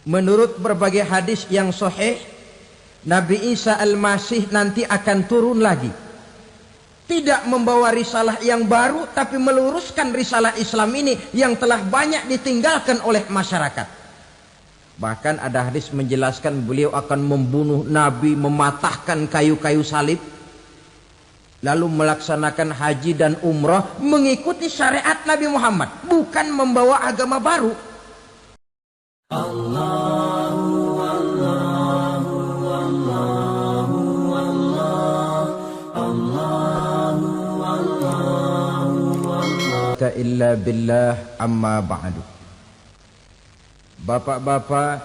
Menurut berbagai hadis yang sahih, Nabi Isa Al-Masih nanti akan turun lagi. Tidak membawa risalah yang baru, tapi meluruskan risalah Islam ini yang telah banyak ditinggalkan oleh masyarakat. Bahkan ada hadis menjelaskan beliau akan membunuh Nabi, mematahkan kayu-kayu salib, lalu melaksanakan haji dan umrah mengikuti syariat Nabi Muhammad, bukan membawa agama baru. Illa billah amma ba'du. Bapak-bapak,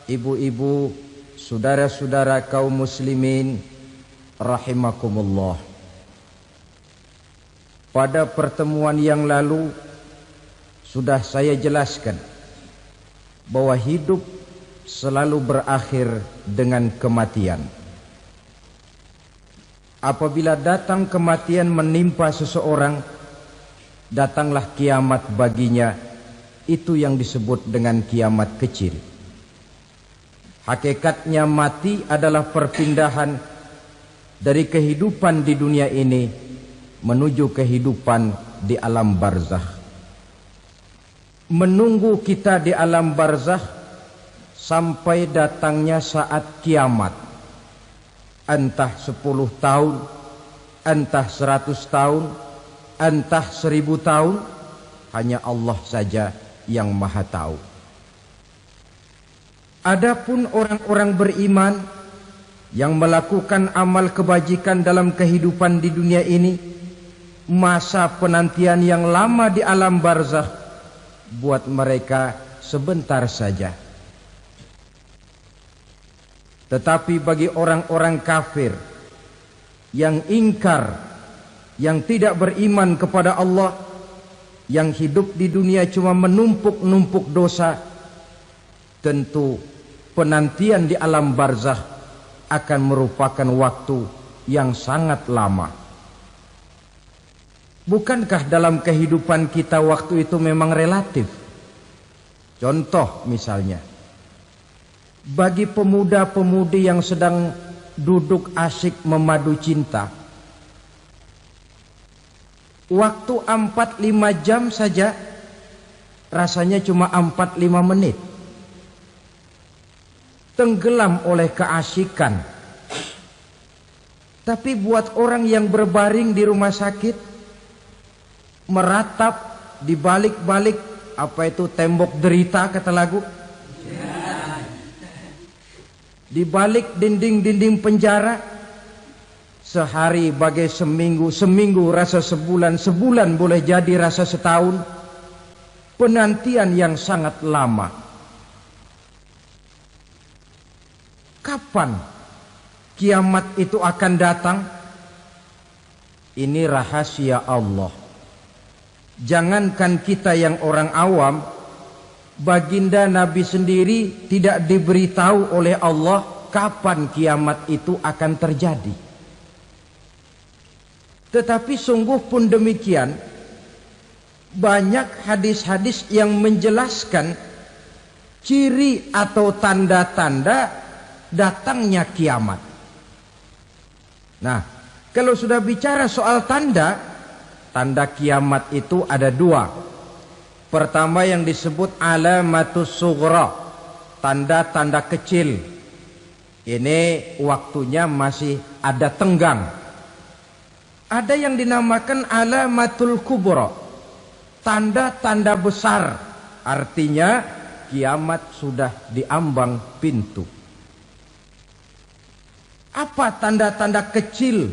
ibu-ibu, saudara-saudara kaum muslimin rahimakumullah. Pada pertemuan yang lalu sudah saya jelaskan bahwa hidup selalu berakhir dengan kematian. Apabila datang kematian menimpa seseorang, datanglah kiamat baginya. Itu yang disebut dengan kiamat kecil. Hakikatnya mati adalah perpindahan dari kehidupan di dunia ini menuju kehidupan di alam barzakh. Menunggu kita di alam barzakh sampai datangnya saat kiamat. Entah 10 tahun, entah 100 tahun, entah 1000 tahun, hanya Allah saja yang maha tahu. Adapun orang-orang beriman yang melakukan amal kebajikan dalam kehidupan di dunia ini, masa penantian yang lama di alam barzakh buat mereka sebentar saja. Tetapi bagi orang-orang kafir yang ingkar, yang tidak beriman kepada Allah, yang hidup di dunia cuma menumpuk-numpuk dosa, tentu penantian di alam barzakh akan merupakan waktu yang sangat lama. Bukankah dalam kehidupan kita waktu itu memang relatif? Contoh misalnya, bagi pemuda-pemudi yang sedang duduk asyik memadu cinta, waktu 4-5 jam saja rasanya cuma 4-5 menit. Tenggelam oleh keasikan. Tapi buat orang yang berbaring di rumah sakit, meratap di balik-balik apa itu tembok derita kata lagu, di balik dinding-dinding penjara, sehari bagai seminggu, seminggu rasa sebulan, sebulan boleh jadi rasa setahun. Penantian yang sangat lama. Kapan kiamat itu akan datang? Ini rahasia Allah. Jangankan kita yang orang awam, baginda Nabi sendiri tidak diberitahu oleh Allah kapan kiamat itu akan terjadi. Tetapi sungguh pun demikian, banyak hadis-hadis yang menjelaskan ciri atau tanda-tanda datangnya kiamat. Nah, kalau sudah bicara soal tanda, tanda kiamat itu ada 2. Pertama yang disebut alamatus sughra, tanda-tanda kecil. Ini waktunya masih ada tenggang. Ada yang dinamakan alamatul kubra, tanda-tanda besar, artinya kiamat sudah diambang pintu. Apa tanda-tanda kecil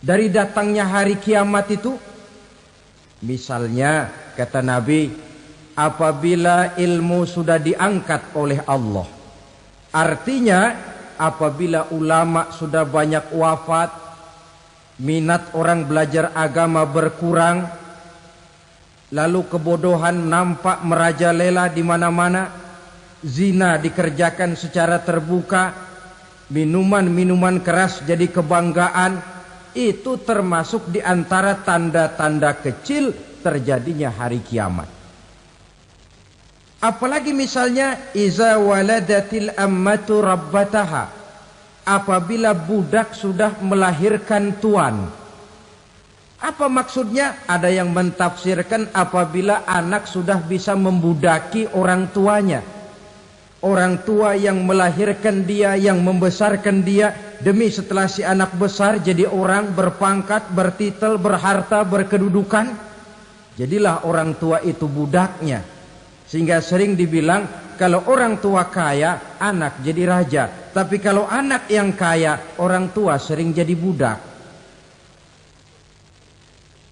dari datangnya hari kiamat itu? Misalnya kata Nabi, apabila ilmu sudah diangkat oleh Allah, artinya apabila ulama sudah banyak wafat, minat orang belajar agama berkurang, lalu kebodohan nampak merajalela di mana-mana, zina dikerjakan secara terbuka, minuman-minuman keras jadi kebanggaan, itu termasuk di antara tanda-tanda kecil terjadinya hari kiamat. Apalagi misalnya iza waladatil ammatu rabbataha, apabila budak sudah melahirkan tuan. Apa maksudnya? Ada yang mentafsirkan apabila anak sudah bisa membudaki orang tuanya. Orang tua yang melahirkan dia, yang membesarkan dia, demi setelah si anak besar jadi orang berpangkat, bertitel, berharta, berkedudukan, jadilah orang tua itu budaknya. Sehingga sering dibilang kalau orang tua kaya, anak jadi raja. Tapi kalau anak yang kaya, orang tua sering jadi budak.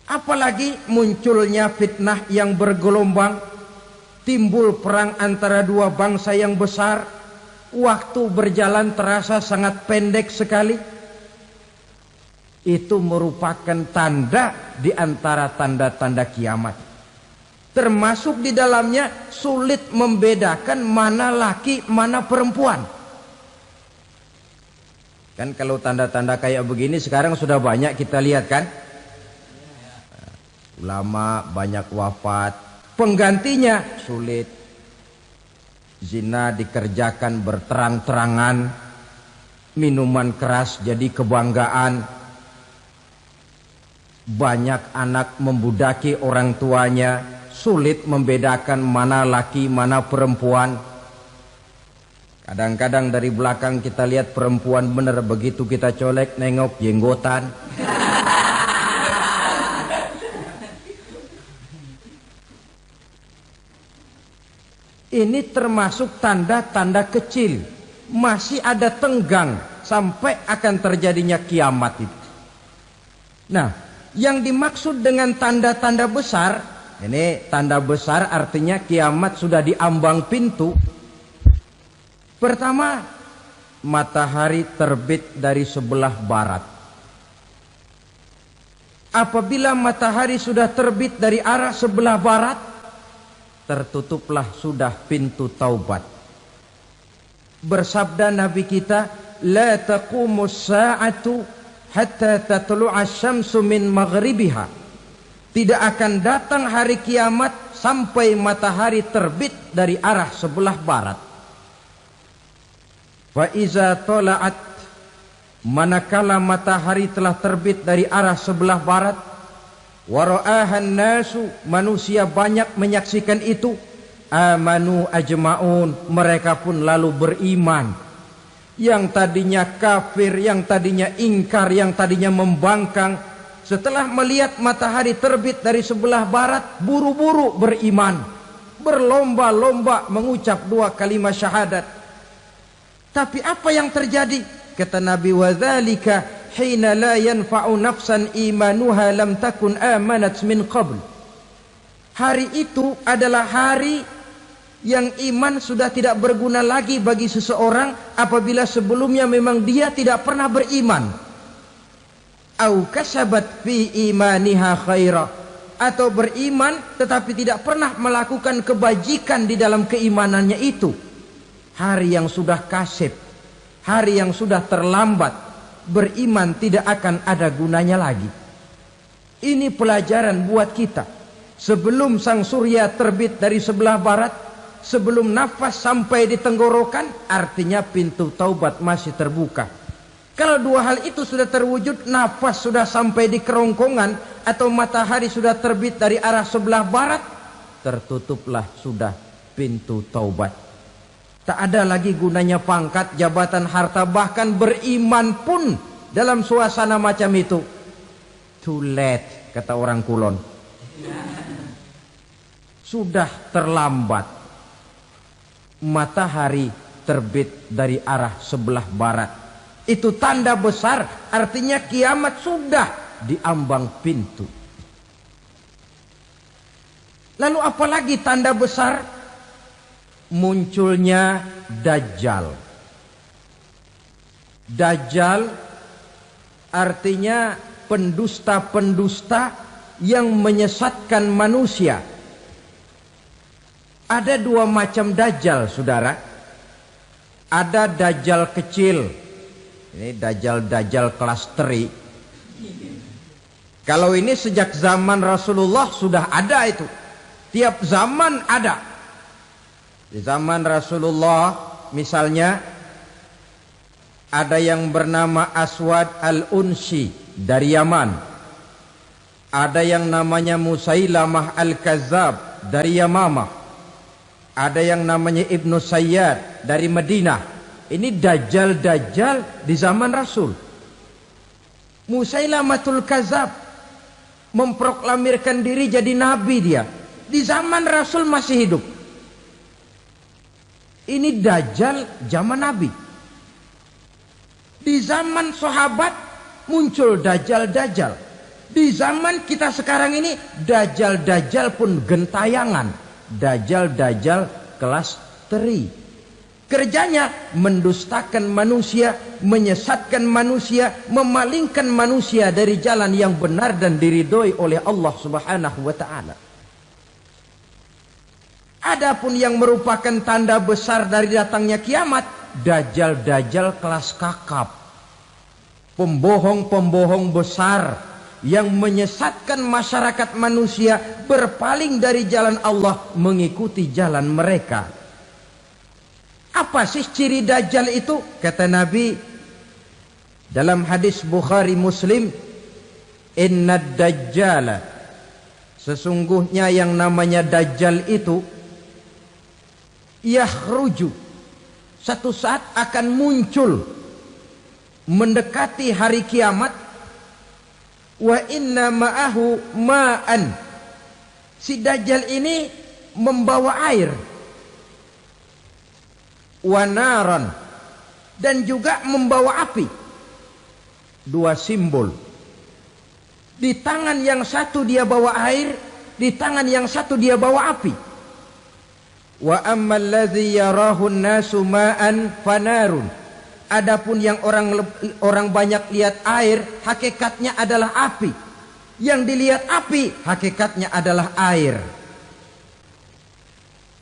Apalagi munculnya fitnah yang bergelombang, timbul perang antara dua bangsa yang besar, waktu berjalan terasa sangat pendek sekali. Itu merupakan tanda di antara tanda-tanda kiamat. Termasuk di dalamnya sulit membedakan mana laki, mana perempuan. Kan kalau tanda-tanda kayak begini sekarang sudah banyak kita lihat kan. Ulama banyak wafat, penggantinya sulit. Zina dikerjakan berterang-terangan, minuman keras jadi kebanggaan, banyak anak membudaki orang tuanya, sulit membedakan mana laki mana perempuan. Kadang-kadang dari belakang kita lihat perempuan bener, begitu kita colek nengok jenggotan. Ini termasuk tanda-tanda kecil. Masih ada tenggang sampai akan terjadinya kiamat itu. Nah, yang dimaksud dengan tanda-tanda besar, ini tanda besar artinya kiamat sudah di ambang pintu. Pertama, matahari terbit dari sebelah barat. Apabila matahari sudah terbit dari arah sebelah barat, tertutuplah sudah pintu taubat. Bersabda Nabi kita, la taqumus sa'atu hatta tatlu'a syamsu min maghribiha. Tidak akan datang hari kiamat sampai matahari terbit dari arah sebelah barat. Fa iza tala'at, manakala matahari telah terbit dari arah sebelah barat, wara'ahan nasu, manusia banyak menyaksikan itu, amanu ajma'un, mereka pun lalu beriman. Yang tadinya kafir, yang tadinya ingkar, yang tadinya membangkang, setelah melihat matahari terbit dari sebelah barat, buru-buru beriman, berlomba-lomba mengucap dua kalimat syahadat. Tapi apa yang terjadi? Kata Nabi, wadzalika hina la yanfa'u nafsan imanuha lam takun amanat min qabl. Hari itu adalah hari yang iman sudah tidak berguna lagi bagi seseorang apabila sebelumnya memang dia tidak pernah beriman. Au kasabat fi imaniha khaira, atau beriman tetapi tidak pernah melakukan kebajikan di dalam keimanannya itu. Hari yang sudah kasib, hari yang sudah terlambat, beriman tidak akan ada gunanya lagi. Ini pelajaran buat kita. Sebelum sang surya terbit dari sebelah barat, sebelum nafas sampai di tenggorokan, artinya pintu taubat masih terbuka. Kalau dua hal itu sudah terwujud, nafas sudah sampai di kerongkongan atau matahari sudah terbit dari arah sebelah barat, tertutuplah sudah pintu taubat. Tak ada lagi gunanya pangkat, jabatan, harta, bahkan beriman pun dalam suasana macam itu. Too late, kata orang Kulon. Sudah terlambat. Matahari terbit dari arah sebelah barat. Itu tanda besar, artinya kiamat sudah di ambang pintu. Lalu apalagi tanda besar? Munculnya Dajjal. Dajjal artinya pendusta-pendusta yang menyesatkan manusia. Ada dua macam Dajjal, saudara. Ada Dajjal kecil. Ini Dajjal kelas teri. Kalau ini sejak zaman Rasulullah sudah ada itu. Tiap zaman ada. Di zaman Rasulullah misalnya ada yang bernama Aswad al-Unsi dari Yaman. Ada yang namanya Musailamah al-Kazzab dari Yamamah. Ada yang namanya Ibnu Sayyad dari Madinah. Ini dajjal-dajjal di zaman Rasul. Musailamatul Kazzab memproklamirkan diri jadi nabi dia. Di zaman Rasul masih hidup. Ini dajjal zaman Nabi. Di zaman sahabat muncul dajjal-dajjal. Di zaman kita sekarang ini dajjal-dajjal pun gentayangan. Dajjal-dajjal kelas teri. Kerjanya mendustakan manusia, menyesatkan manusia, memalingkan manusia dari jalan yang benar dan diridhoi oleh Allah Subhanahu wa taala. Adapun yang merupakan tanda besar dari datangnya kiamat, dajjal-dajjal kelas kakap. Pembohong-pembohong besar yang menyesatkan masyarakat manusia berpaling dari jalan Allah mengikuti jalan mereka. Apa sih ciri dajjal itu? Kata Nabi dalam hadis Bukhari Muslim, "Inna dajjala", sesungguhnya yang namanya dajjal itu yakhruju, satu saat akan muncul mendekati hari kiamat. Wa inna ma'ahu ma'an, si dajjal ini membawa air. Wa naran, dan juga membawa api. Dua simbol. Di tangan yang satu dia bawa air, di tangan yang satu dia bawa api. Wa ammal ladzi yarahu an-nasu ma'an fanarun. Adapun yang orang banyak lihat air, hakikatnya adalah api. Yang dilihat api, hakikatnya adalah air.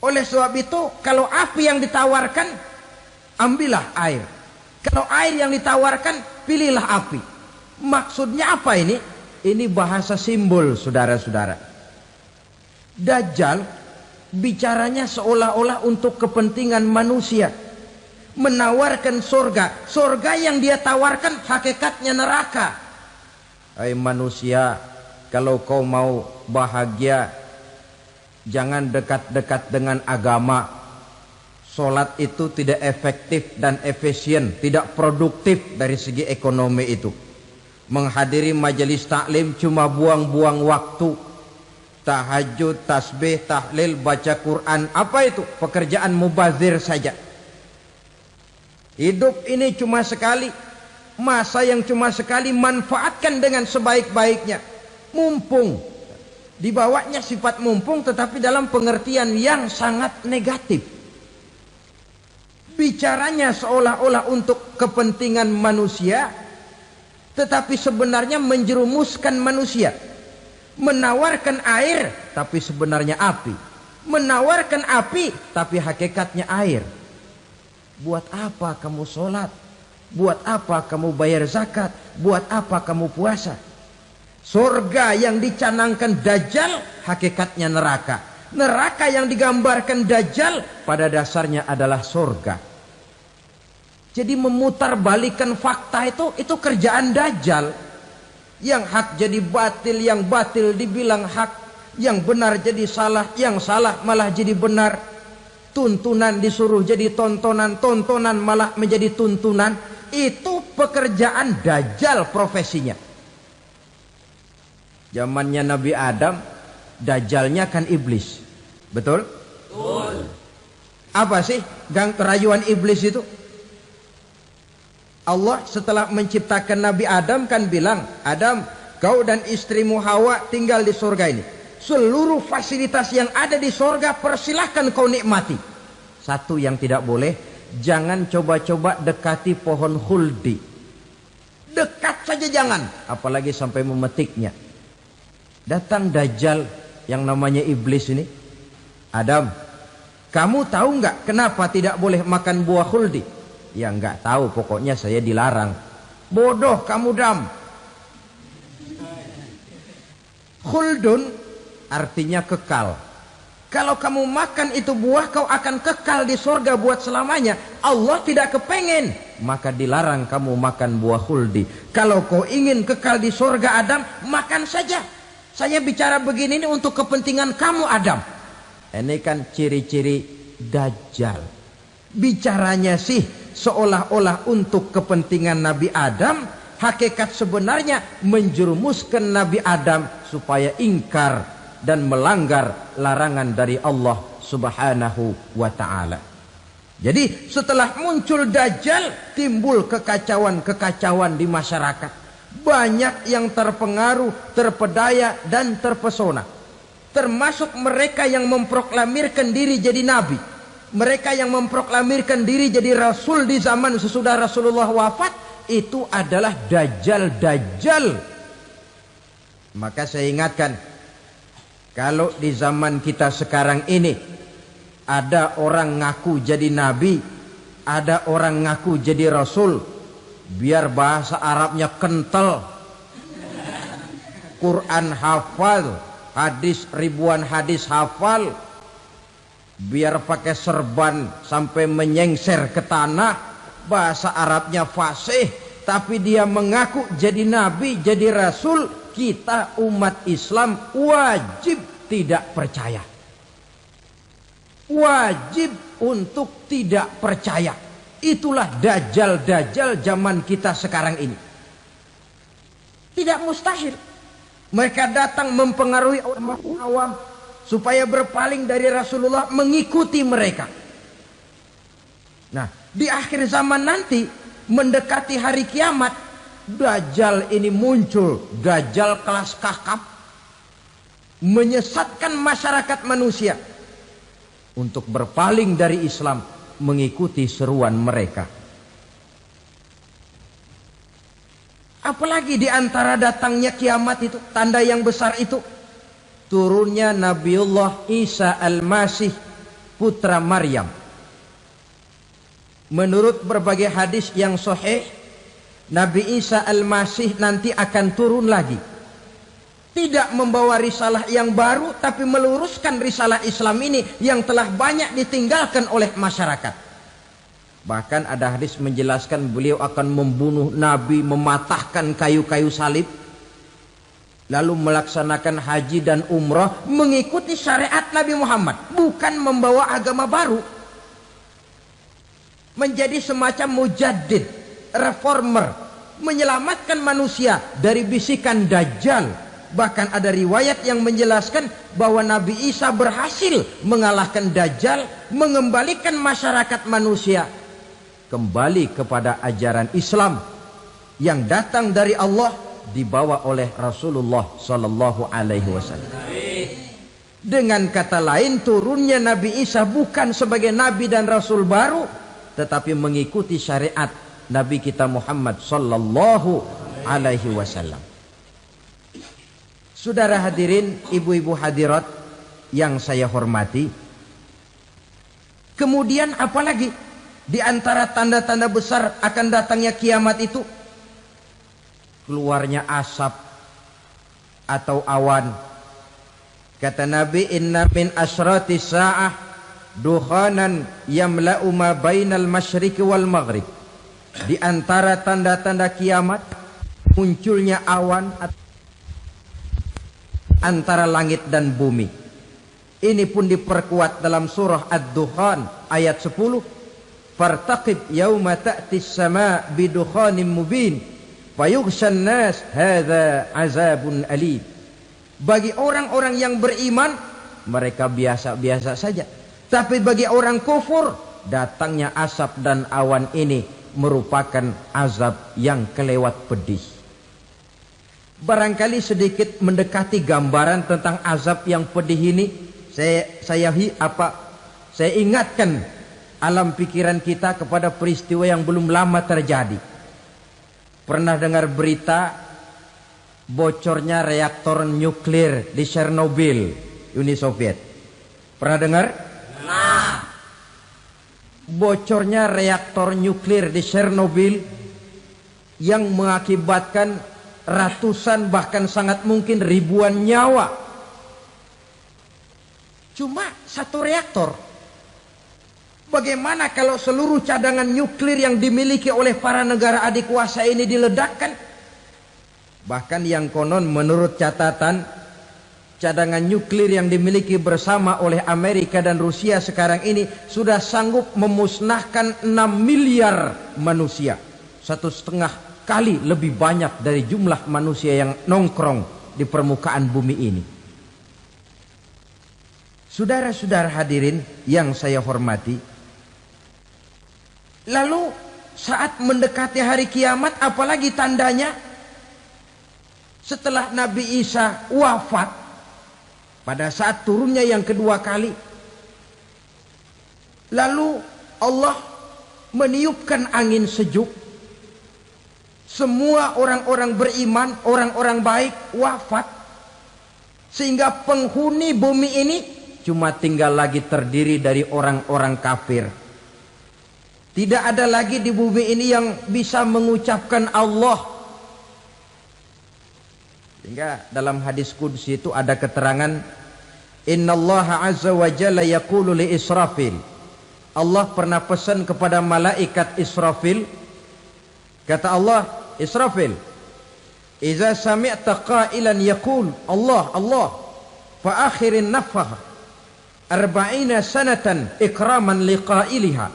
Oleh sebab itu, kalau api yang ditawarkan, ambillah air. Kalau air yang ditawarkan, pilihlah api. Maksudnya apa ini? Ini bahasa simbol, saudara-saudara. Dajjal bicaranya seolah-olah untuk kepentingan manusia, menawarkan surga. Surga yang dia tawarkan hakikatnya neraka. Hai manusia, kalau kau mau bahagia, jangan dekat-dekat dengan agama. Solat itu tidak efektif dan efisien, tidak produktif dari segi ekonomi itu. Menghadiri majelis taklim cuma buang-buang waktu. Tahajud, tasbih, tahlil, baca Quran, apa itu? Pekerjaan mubazir saja. Hidup ini cuma sekali, masa yang cuma sekali, manfaatkan dengan sebaik-baiknya. Mumpung, dibawanya sifat mumpung tetapi dalam pengertian yang sangat negatif. Bicaranya seolah-olah untuk kepentingan manusia, tetapi sebenarnya menjerumuskan manusia. Menawarkan air, tapi sebenarnya api. Menawarkan api, tapi hakikatnya air. Buat apa kamu sholat? Buat apa kamu bayar zakat? Buat apa kamu puasa? Surga yang dicanangkan Dajjal, hakikatnya neraka. Neraka yang digambarkan Dajjal, pada dasarnya adalah surga. Jadi memutarbalikkan fakta itu kerjaan Dajjal. Yang hak jadi batil, yang batil dibilang hak, yang benar jadi salah, yang salah malah jadi benar. Tuntunan disuruh jadi tontonan, tontonan malah menjadi tuntunan. Itu pekerjaan Dajjal profesinya. Zamannya Nabi Adam, Dajjalnya kan iblis. Betul? Betul. Apa sih rayuan iblis itu? Allah setelah menciptakan Nabi Adam kan bilang, Adam, kau dan istrimu Hawa tinggal di surga ini. Seluruh fasilitas yang ada di surga persilahkan kau nikmati. Satu yang tidak boleh, jangan coba-coba dekati pohon khuldi. Dekat saja jangan, apalagi sampai memetiknya. Datang Dajjal yang namanya iblis ini. Adam, kamu tahu nggak kenapa tidak boleh makan buah khuldi? Ya nggak tahu, pokoknya saya dilarang. Bodoh kamu Dam. Khuldun artinya kekal. Kalau kamu makan itu buah, kau akan kekal di surga buat selamanya. Allah tidak kepengen, maka dilarang kamu makan buah khuldi. Kalau kau ingin kekal di surga Adam, makan saja. Saya bicara begini ini untuk kepentingan kamu Adam. Ini kan ciri-ciri Dajjal. Bicaranya sih seolah-olah untuk kepentingan Nabi Adam. Hakikat sebenarnya menjerumuskan Nabi Adam supaya ingkar dan melanggar larangan dari Allah Subhanahu wa ta'ala. Jadi setelah muncul Dajjal, timbul kekacauan-kekacauan di masyarakat. Banyak yang terpengaruh, terpedaya dan terpesona. Termasuk mereka yang memproklamirkan diri jadi nabi. Mereka yang memproklamirkan diri jadi rasul di zaman sesudah Rasulullah wafat, itu adalah Dajjal-Dajjal. Maka saya ingatkan, kalau di zaman kita sekarang ini ada orang ngaku jadi nabi, ada orang ngaku jadi rasul, biar bahasa Arabnya kental, Quran hafal, hadis ribuan hadis hafal, biar pakai serban sampai menyengser ke tanah, bahasa Arabnya fasih, tapi dia mengaku jadi nabi, jadi rasul. Kita umat Islam wajib tidak percaya. Wajib untuk tidak percaya. Itulah Dajjal-Dajjal zaman kita sekarang ini. Tidak mustahil mereka datang mempengaruhi orang awam supaya berpaling dari Rasulullah, mengikuti mereka. Nah, di akhir zaman nanti, mendekati hari kiamat, Dajjal ini muncul, Dajjal kelas kakap, menyesatkan masyarakat manusia untuk berpaling dari Islam, mengikuti seruan mereka. Apalagi di antara datangnya kiamat itu, tanda yang besar itu, turunnya Nabiullah Isa Al-Masih, putra Maryam. Menurut berbagai hadis yang sahih, Nabi Isa Al-Masih nanti akan turun lagi. Tidak membawa risalah yang baru, tapi meluruskan risalah Islam ini yang telah banyak ditinggalkan oleh masyarakat. Bahkan ada hadis menjelaskan beliau akan membunuh Nabi, mematahkan kayu-kayu salib, lalu melaksanakan haji dan umrah mengikuti syariat Nabi Muhammad, bukan membawa agama baru. Menjadi semacam mujaddid, reformer, menyelamatkan manusia dari bisikan Dajjal. Bahkan ada riwayat yang menjelaskan bahwa Nabi Isa berhasil mengalahkan Dajjal, mengembalikan masyarakat manusia kembali kepada ajaran Islam yang datang dari Allah, dibawa oleh Rasulullah Sallallahu Alaihi Wasallam. Dengan kata lain, turunnya Nabi Isa bukan sebagai Nabi dan Rasul baru, tetapi mengikuti syariat Nabi kita Muhammad Sallallahu Alaihi Wasallam. Saudara hadirin, ibu-ibu hadirat yang saya hormati, kemudian apalagi di antara tanda-tanda besar akan datangnya kiamat itu? Keluarnya asap atau awan. Kata Nabi, inna min asyrati sa'ah dukhanan yamla'u ma bainal masyriqi wal maghrib. Di antara tanda-tanda kiamat, munculnya awan antara langit dan bumi. Ini pun diperkuat dalam surah Ad-Dukhan ayat 10. Fartaqib yauma ta'tis sama bidukhanim mubin fayughshan nas hadza azabun alim. Bagi orang-orang yang beriman, mereka biasa-biasa saja. Tapi bagi orang kufur, datangnya asap dan awan ini merupakan azab yang kelewat pedih. Barangkali sedikit mendekati gambaran tentang azab yang pedih ini, saya ingatkan alam pikiran kita kepada peristiwa yang belum lama terjadi. Pernah dengar berita bocornya reaktor nuklir di Chernobyl, Uni Soviet? Pernah dengar? Nah, bocornya reaktor nuklir di Chernobyl yang mengakibatkan ratusan bahkan sangat mungkin ribuan nyawa. Cuma satu reaktor. Bagaimana kalau seluruh cadangan nuklir yang dimiliki oleh para negara adik kuasa ini diledakkan? Bahkan yang konon menurut catatan, cadangan nuklir yang dimiliki bersama oleh Amerika dan Rusia sekarang ini sudah sanggup memusnahkan 6 miliar manusia. 1,5 kali lebih banyak dari jumlah manusia yang nongkrong di permukaan bumi ini. Saudara-saudara hadirin yang saya hormati, lalu saat mendekati hari kiamat, apalagi tandanya? Setelah Nabi Isa wafat, pada saat turunnya yang kedua kali, lalu Allah meniupkan angin sejuk. Semua orang-orang beriman, orang-orang baik wafat, sehingga penghuni bumi ini cuma tinggal lagi terdiri dari orang-orang kafir. Tidak ada lagi di bumi ini yang bisa mengucapkan Allah. Sehingga dalam hadis qudsi itu ada keterangan, Innallaha azza wa jalla yaqulu li Israfil. Allah pernah pesan kepada malaikat Israfil. Kata Allah, Israfil, Iza sami'ta qailan yaqul Allah, Allah, fa akhirin nafah 40 sanatan ikraman liqailiha.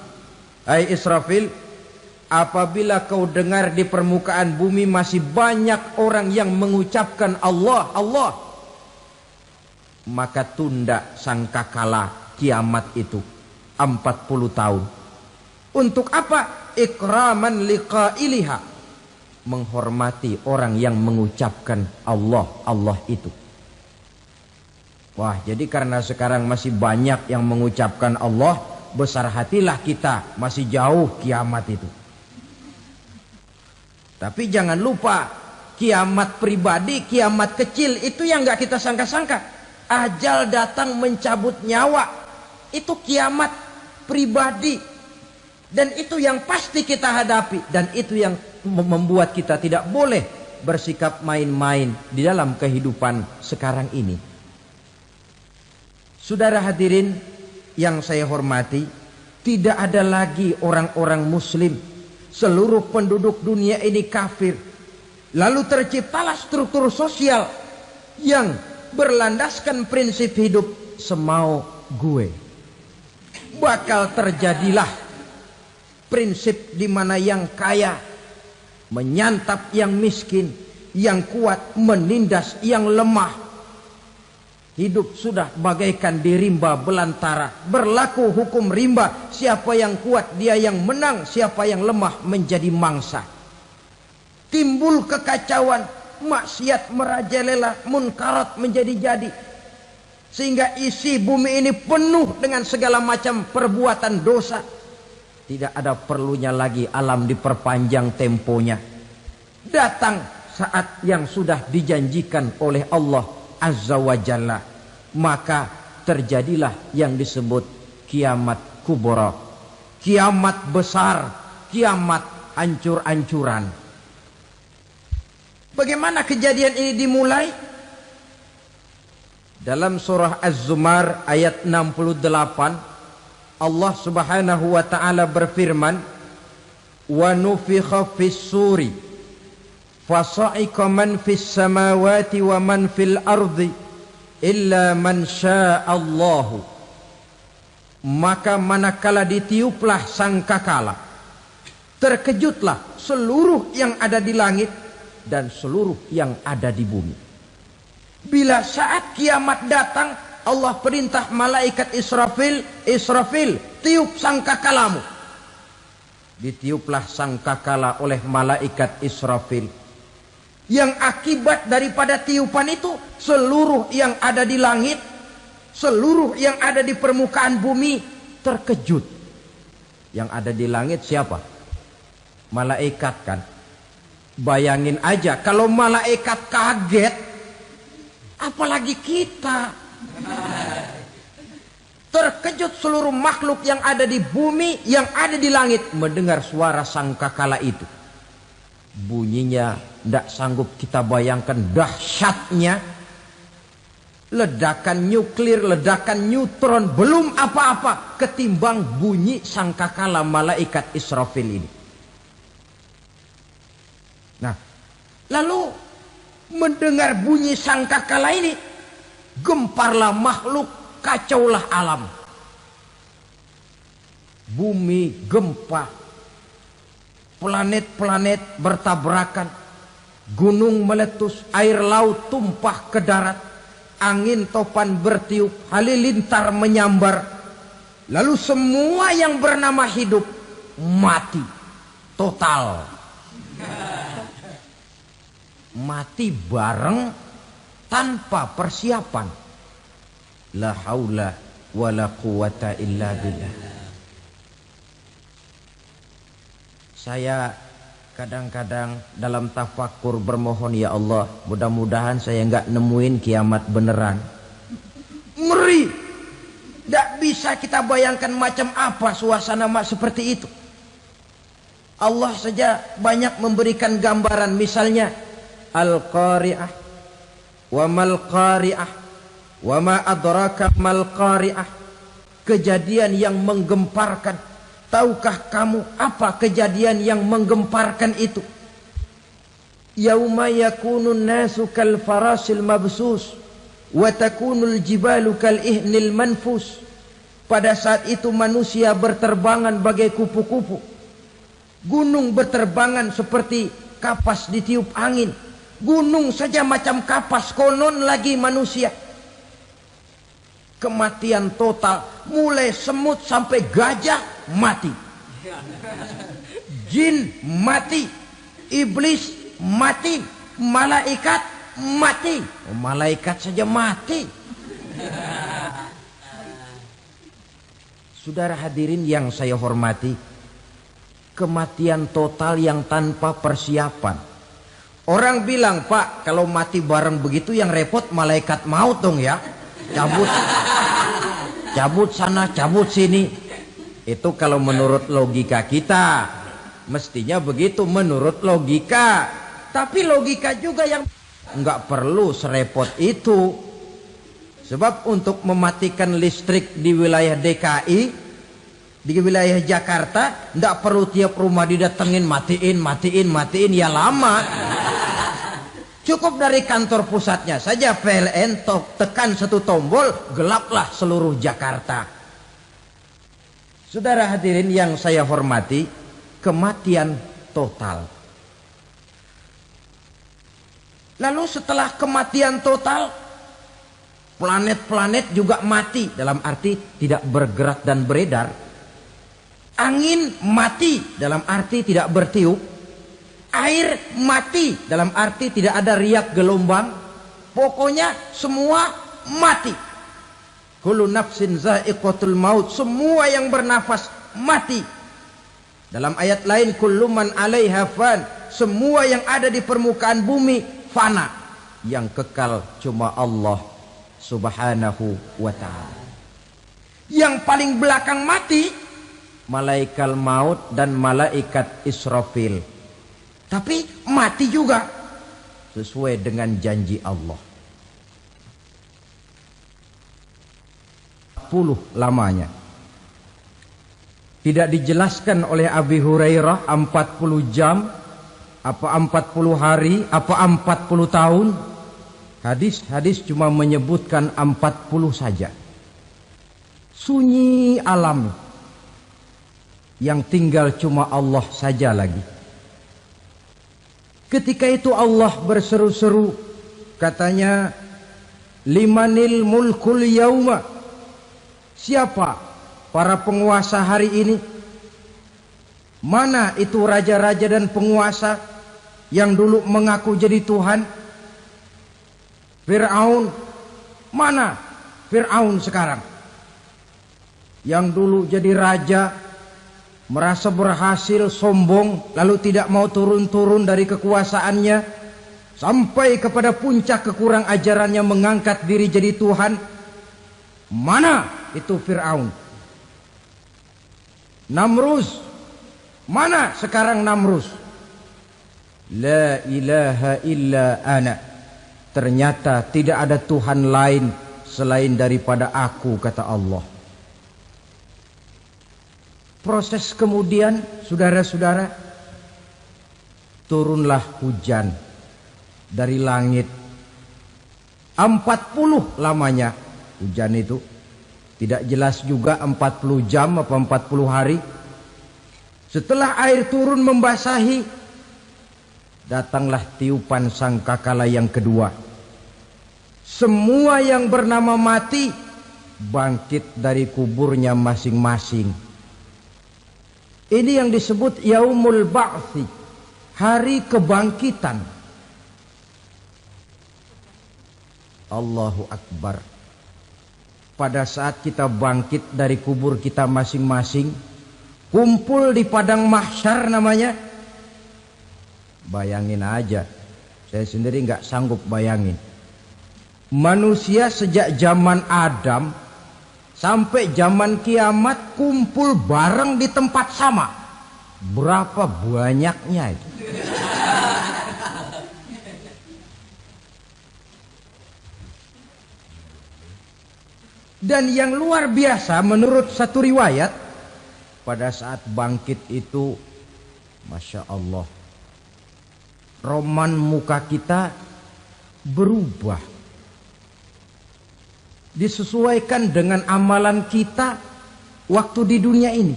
Hai Israfil, apabila kau dengar di permukaan bumi masih banyak orang yang mengucapkan Allah, Allah, maka tunda sangkakala kiamat itu 40 tahun. Untuk apa? Ikraman liqailiha, menghormati orang yang mengucapkan Allah, Allah itu. Wah, jadi karena sekarang masih banyak yang mengucapkan Allah, besar hatilah kita, masih jauh kiamat itu. Tapi jangan lupa, kiamat pribadi, kiamat kecil itu yang gak kita sangka-sangka. Ajal datang mencabut nyawa, itu kiamat pribadi. Dan itu yang pasti kita hadapi. Dan itu yang membuat kita tidak boleh bersikap main-main di dalam kehidupan sekarang ini. Saudara hadirin yang saya hormati, tidak ada lagi orang-orang muslim. Seluruh penduduk dunia ini kafir. Lalu terciptalah struktur sosial yang berlandaskan prinsip hidup semau gue. Bakal terjadilah prinsip di mana yang kaya menyantap yang miskin, yang kuat menindas yang lemah. Hidup sudah bagaikan di rimba belantara. Berlaku hukum rimba. Siapa yang kuat dia yang menang, siapa yang lemah menjadi mangsa. Timbul kekacauan, maksiat merajalela, munkarat menjadi-jadi. Sehingga isi bumi ini penuh dengan segala macam perbuatan dosa. Tidak ada perlunya lagi alam diperpanjang temponya. Datang saat yang sudah dijanjikan oleh Allah Azza wa Jalla, maka terjadilah yang disebut kiamat kubra, kiamat besar, kiamat ancur-ancuran. Bagaimana kejadian ini dimulai? Dalam surah Az-Zumar ayat 68, Allah Subhanahu wa taala berfirman, "Wa nufikha fis-suri fasa'iqa man fis samawati wa man fil ardi illa man sya'allahu." Maka manakala ditiuplah sangkakala, terkejutlah seluruh yang ada di langit dan seluruh yang ada di bumi. Bila saat kiamat datang, Allah perintah malaikat Israfil, Israfil, tiup sangkakalamu. Ditiuplah sangkakala oleh malaikat Israfil. Yang akibat daripada tiupan itu, seluruh yang ada di langit, seluruh yang ada di permukaan bumi terkejut. Yang ada di langit siapa? Malaikat kan. Bayangin aja kalau malaikat kaget, apalagi kita. Terkejut seluruh makhluk yang ada di bumi, yang ada di langit mendengar suara sangkakala itu. Bunyinya tidak sanggup kita bayangkan dahsyatnya. ledakan nuklir, ledakan neutron, belum apa-apa ketimbang bunyi sangkakala malaikat Israfil ini. Nah, lalu mendengar bunyi sangkakala ini, gemparlah makhluk, kacaulah alam. Bumi gempa, planet-planet bertabrakan, gunung meletus, air laut tumpah ke darat, angin topan bertiup, halilintar menyambar. Lalu semua yang bernama hidup mati total. Mati bareng tanpa persiapan. La haula wala quwata illa billah. Saya kadang-kadang dalam tafakur bermohon, ya Allah, mudah-mudahan saya nggak nemuin kiamat beneran. Ngeri. Tidak bisa kita bayangkan macam apa suasana seperti itu. Allah saja banyak memberikan gambaran, misalnya Al-Qari'ah, wa mal qari'ah, wa ma adraka mal qari'ah. Kejadian yang menggemparkan. Tahukah kamu apa kejadian yang menggemparkan itu? Yauma yakunun nasu kal farasil mabsus wa takunul jibalu kal ihnil manfus. Pada saat itu manusia berterbangan bagai kupu-kupu. Gunung berterbangan seperti kapas ditiup angin. Gunung saja macam kapas, konon lagi manusia. Kematian total, mulai semut sampai gajah mati, jin mati, iblis mati, malaikat mati. Malaikat saja mati. Saudara hadirin yang saya hormati, kematian total yang tanpa persiapan. Orang bilang, Pak, kalau mati bareng begitu yang repot malaikat maut dong ya. Cabut sana, cabut sini. Itu kalau menurut logika kita, mestinya begitu menurut logika. Tapi logika juga yang nggak perlu serepot itu. Sebab untuk mematikan listrik di wilayah DKI, di wilayah Jakarta, nggak perlu tiap rumah didatengin, matiin, ya lama. Cukup dari kantor pusatnya saja PLN, tekan satu tombol, gelaplah seluruh Jakarta. Saudara hadirin yang saya hormati, kematian total. Lalu setelah kematian total, planet-planet juga mati, dalam arti tidak bergerak dan beredar. Angin mati, dalam arti tidak bertiup. Air mati, dalam arti tidak ada riak gelombang. Pokoknya semua mati. Kullu nafsin za'iqatul maut. Semua yang bernafas mati. Dalam ayat lain, kullu man 'alaiha fan. Semua yang ada di permukaan bumi fana. Yang kekal cuma Allah Subhanahu wa ta'ala. Yang paling belakang mati, malaikat maut dan malaikat Israfil. Tapi mati juga sesuai dengan janji Allah. 40 lamanya. Tidak dijelaskan oleh Abi Hurairah 40 jam, apa 40 hari, apa 40 tahun. Hadis cuma menyebutkan 40 saja. Sunyi alam, yang tinggal cuma Allah saja lagi. Ketika itu Allah berseru-seru, katanya, limanil mulkul yauma. Siapa para penguasa hari ini? Mana itu raja-raja dan penguasa yang dulu mengaku jadi Tuhan? Fir'aun. Mana Fir'aun sekarang? Yang dulu jadi raja, merasa berhasil, sombong, lalu tidak mau turun-turun dari kekuasaannya, sampai kepada puncak kekurang ajarannya mengangkat diri jadi Tuhan. Mana itu Fir'aun? Namrus. Mana sekarang Namrus? La ilaha illa ana. ternyata tidak ada Tuhan lain selain daripada aku, kata Allah. Proses kemudian, saudara-saudara, turunlah hujan dari langit. 40 lamanya hujan itu. Tidak jelas juga 40 jam apa 40 hari. Setelah air turun membasahi, datanglah tiupan sangkakala yang kedua. Semua yang bernama mati bangkit dari kuburnya masing-masing. Ini yang disebut Yaumul Ba'thi, hari kebangkitan. Allahu Akbar. Pada saat kita bangkit dari kubur kita masing-masing, kumpul di padang mahsyar namanya. Bayangin aja, saya sendiri nggak sanggup bayangin. Manusia sejak zaman Adam sampai zaman kiamat kumpul bareng di tempat sama. Berapa banyaknya itu? Dan yang luar biasa menurut satu riwayat, pada saat bangkit itu, Masya Allah, roman muka kita berubah, disesuaikan dengan amalan kita waktu di dunia ini.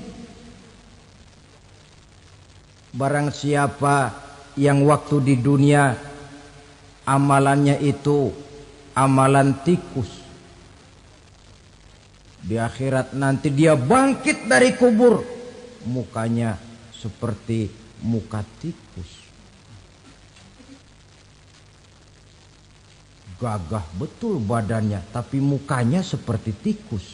Barang siapa yang waktu di dunia amalannya itu amalan tikus, di akhirat nanti dia bangkit dari kubur, mukanya seperti muka tikus. Gagah betul badannya, tapi mukanya seperti tikus.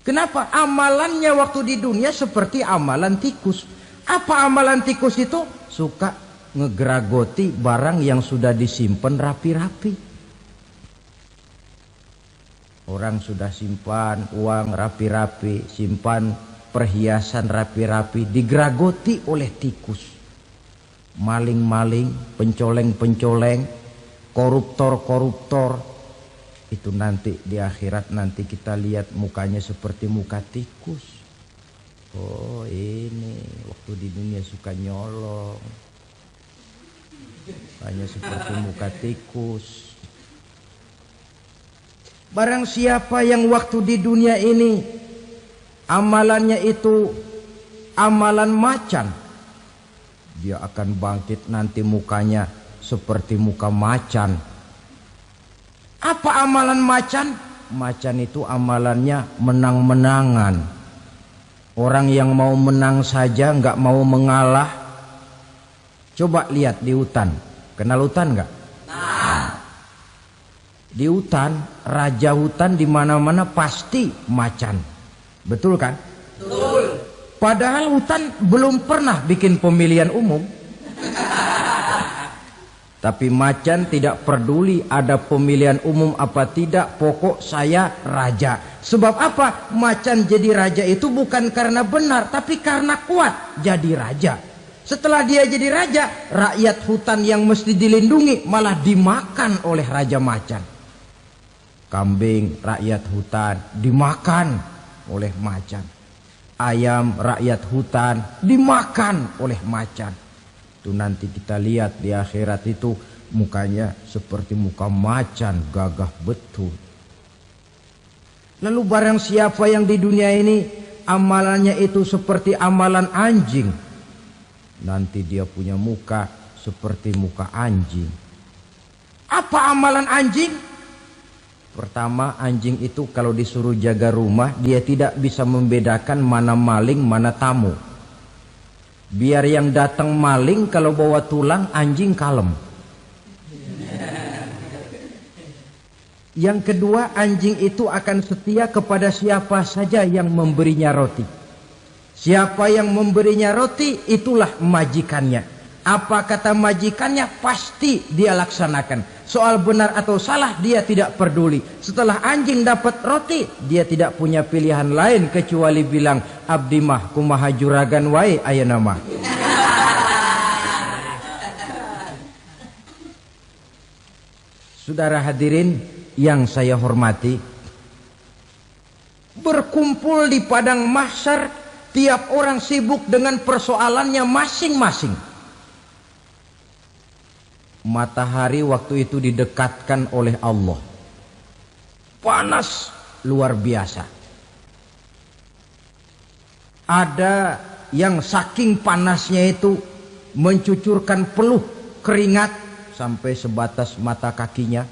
Kenapa? Amalannya waktu di dunia seperti amalan tikus. Apa amalan tikus itu? Suka ngegeragoti barang yang sudah disimpan rapi-rapi. Orang sudah simpan uang rapi-rapi, simpan perhiasan rapi-rapi, digeragoti oleh tikus. Maling-maling, pencoleng-pencoleng, koruptor-koruptor, itu nanti di akhirat nanti kita lihat mukanya seperti muka tikus. Oh, ini waktu di dunia suka nyolong, hanya seperti muka tikus. Barang siapa yang waktu di dunia ini amalannya itu amalan macan, dia akan bangkit nanti mukanya seperti muka macan. Apa amalan macan? Macan itu amalannya menang-menangan. Orang yang mau menang saja nggak mau mengalah. Coba lihat di hutan. Kenal hutan nggak? Di hutan, raja hutan di mana-mana pasti macan. Betul kan? Betul. Padahal hutan belum pernah bikin pemilihan umum. Tapi macan tidak peduli ada pemilihan umum apa tidak, pokok saya raja. Sebab apa? Macan jadi raja itu bukan karena benar, tapi karena kuat jadi raja. Setelah dia jadi raja, rakyat hutan yang mesti dilindungi malah dimakan oleh raja macan. Kambing rakyat hutan dimakan oleh macan. Ayam rakyat hutan dimakan oleh macan. Itu nanti kita lihat di akhirat itu mukanya seperti muka macan, gagah betul. Lalu barang siapa yang di dunia ini amalannya itu seperti amalan anjing, nanti dia punya muka seperti muka anjing. Apa amalan anjing? Pertama, anjing itu kalau disuruh jaga rumah, dia tidak bisa membedakan mana maling, mana tamu. Biar yang datang maling, kalau bawa tulang, anjing kalem. Yang kedua, anjing itu akan setia kepada siapa saja yang memberinya roti. Siapa yang memberinya roti, itulah majikannya. Apa kata majikannya, pasti dia laksanakan. Soal benar atau salah dia tidak peduli. Setelah anjing dapat roti, dia tidak punya pilihan lain kecuali bilang, abdi mah kumaha juragan wae ayeuna mah. Saudara hadirin yang saya hormati, berkumpul di padang mahsyar, tiap orang sibuk dengan persoalannya masing-masing. Matahari waktu itu didekatkan oleh Allah. Panas luar biasa. Ada yang saking panasnya itu mencucurkan peluh keringat sampai sebatas mata kakinya.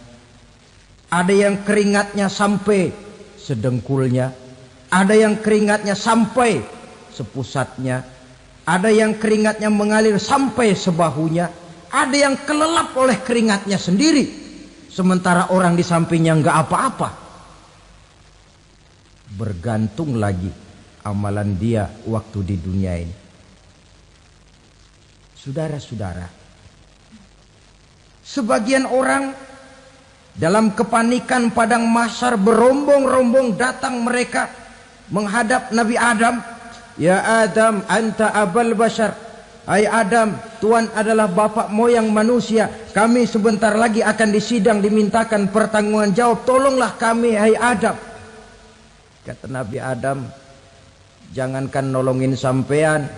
Ada yang keringatnya sampai sedengkulnya. Ada yang keringatnya sampai sepusatnya. Ada yang keringatnya mengalir sampai sebahunya. Ada yang kelelap oleh keringatnya sendiri, sementara orang di sampingnya nggak apa-apa. Bergantung lagi amalan dia waktu di dunia ini. Saudara-saudara, sebagian orang dalam kepanikan padang mahsyar berombong-rombong datang mereka menghadap Nabi Adam. Ya Adam, anta abal bashar. Hai Adam, Tuhan adalah bapak moyang manusia. Kami sebentar lagi akan disidang, dimintakan pertanggungan jawab. Tolonglah kami, hai Adam. Kata Nabi Adam, jangankan nolongin sampean,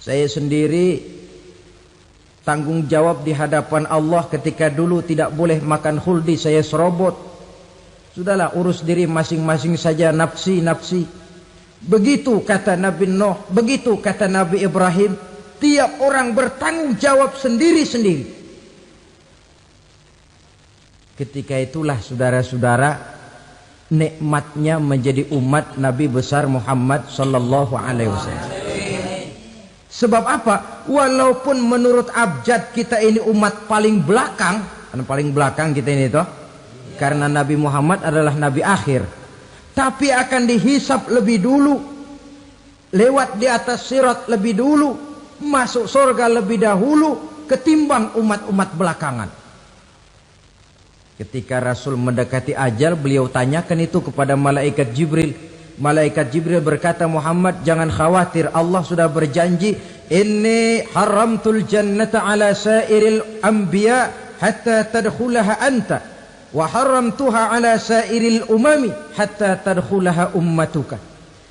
saya sendiri tanggung jawab di hadapan Allah ketika dulu tidak boleh makan khuldi, saya serobot. Sudahlah, urus diri masing-masing saja, nafsi. Begitu kata Nabi Nuh, begitu kata Nabi Ibrahim. Tiap orang bertanggung jawab sendiri-sendiri. Ketika itulah saudara-saudara, nikmatnya menjadi umat Nabi besar Muhammad sallallahu alaihi wasallam. Sebab apa? Walaupun menurut abjad kita ini umat paling belakang, paling belakang kita ini toh, karena Nabi Muhammad adalah Nabi akhir. Tapi akan dihisap lebih dulu, lewat di atas sirat lebih dulu, masuk surga lebih dahulu ketimbang umat-umat belakangan. Ketika Rasul mendekati ajal, beliau tanyakan itu kepada malaikat Jibril. Malaikat Jibril berkata, Muhammad jangan khawatir, Allah sudah berjanji, inni haramtul jannata ala sairil anbiya hatta tadkhulaha anta. Wa haramtuha ala sairil umami hatta tadkhulaha ummatuka.